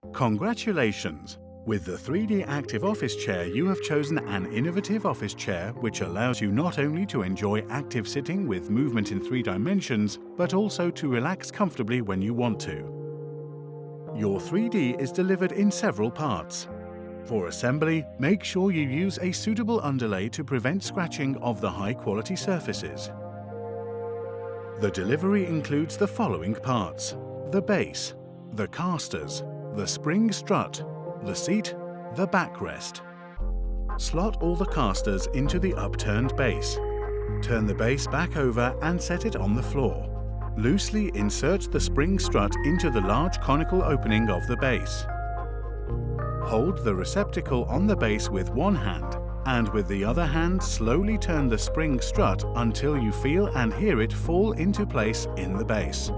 Congratulations! With the 3D Active Office Chair, you have chosen an innovative office chair which allows you not only to enjoy active sitting with movement in 3 dimensions, but also to relax comfortably when you want to. Your 3D is delivered in several parts. For assembly, make sure you use a suitable underlay to prevent scratching of the high-quality surfaces. The delivery includes the following parts: the base, the casters, the spring strut, the seat, the backrest. Slot all the casters into the upturned base. Turn the base back over and set it on the floor. Loosely insert the spring strut into the large conical opening of the base. Hold the receptacle on the base with one hand, and with the other hand slowly turn the spring strut until you feel and hear it fall into place in the base.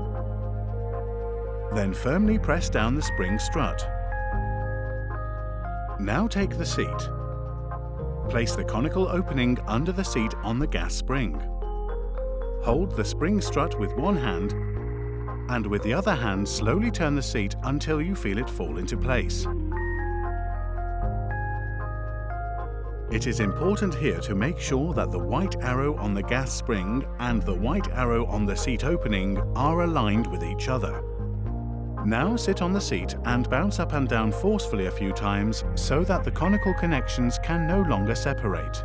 Then firmly press down the spring strut. Now take the seat. Place the conical opening under the seat on the gas spring. Hold the spring strut with one hand, and with the other hand slowly turn the seat until you feel it fall into place. It is important here to make sure that the white arrow on the gas spring and the white arrow on the seat opening are aligned with each other. Now sit on the seat and bounce up and down forcefully a few times so that the conical connections can no longer separate.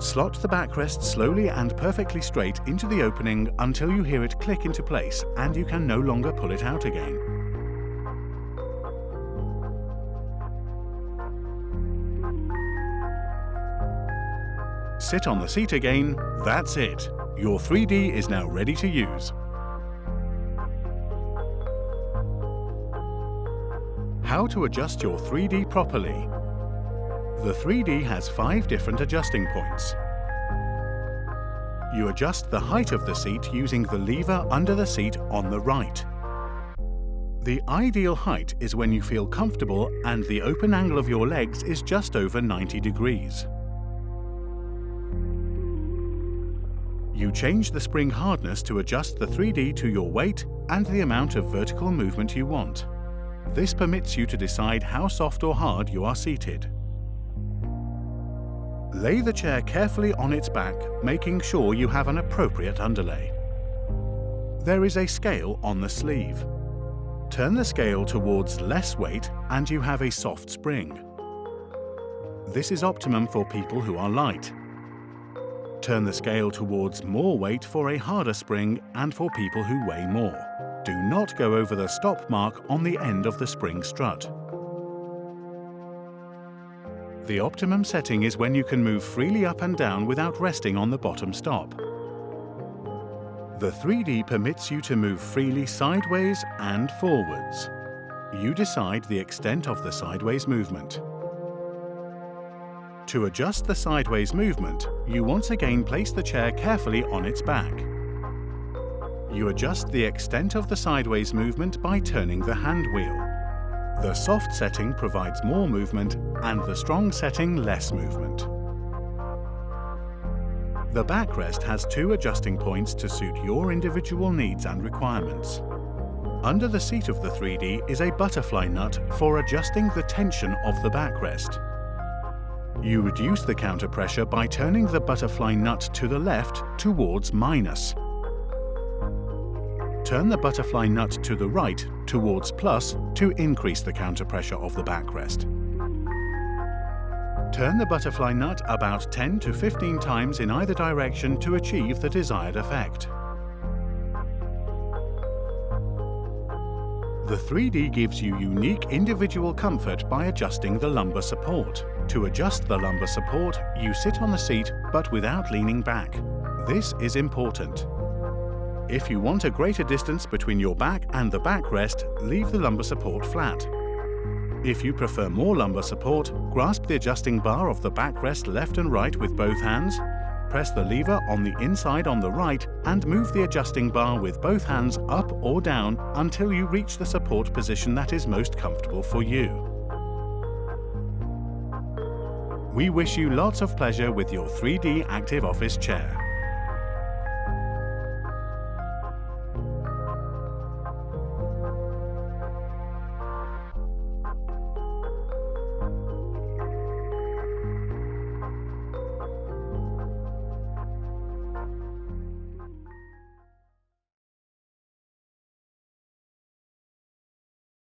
Slot the backrest slowly and perfectly straight into the opening until you hear it click into place and you can no longer pull it out again. Sit on the seat again. That's it. Your 3D is now ready to use. How to adjust your 3D properly. The 3D has 5 different adjusting points. You adjust the height of the seat using the lever under the seat on the right. The ideal height is when you feel comfortable and the open angle of your legs is just over 90 degrees. You change the spring hardness to adjust the 3D to your weight and the amount of vertical movement you want. This permits you to decide how soft or hard you are seated. Lay the chair carefully on its back, making sure you have an appropriate underlay. There is a scale on the sleeve. Turn the scale towards less weight and you have a soft spring. This is optimum for people who are light. Turn the scale towards more weight for a harder spring and for people who weigh more. Do not go over the stop mark on the end of the spring strut. The optimum setting is when you can move freely up and down without resting on the bottom stop. The 3D permits you to move freely sideways and forwards. You decide the extent of the sideways movement. To adjust the sideways movement, you once again place the chair carefully on its back. You adjust the extent of the sideways movement by turning the hand wheel. The soft setting provides more movement and the strong setting less movement. The backrest has 2 adjusting points to suit your individual needs and requirements. Under the seat of the 3D is a butterfly nut for adjusting the tension of the backrest. You reduce the counter pressure by turning the butterfly nut to the left towards minus. Turn the butterfly nut to the right towards plus to increase the counter pressure of the backrest. Turn the butterfly nut about 10 to 15 times in either direction to achieve the desired effect. The 3D gives you unique individual comfort by adjusting the lumbar support. To adjust the lumbar support, you sit on the seat but without leaning back. This is important. If you want a greater distance between your back and the backrest, leave the lumbar support flat. If you prefer more lumbar support, grasp the adjusting bar of the backrest left and right with both hands, press the lever on the inside on the right and move the adjusting bar with both hands up or down until you reach the support position that is most comfortable for you. We wish you lots of pleasure with your 3D Active Office Chair.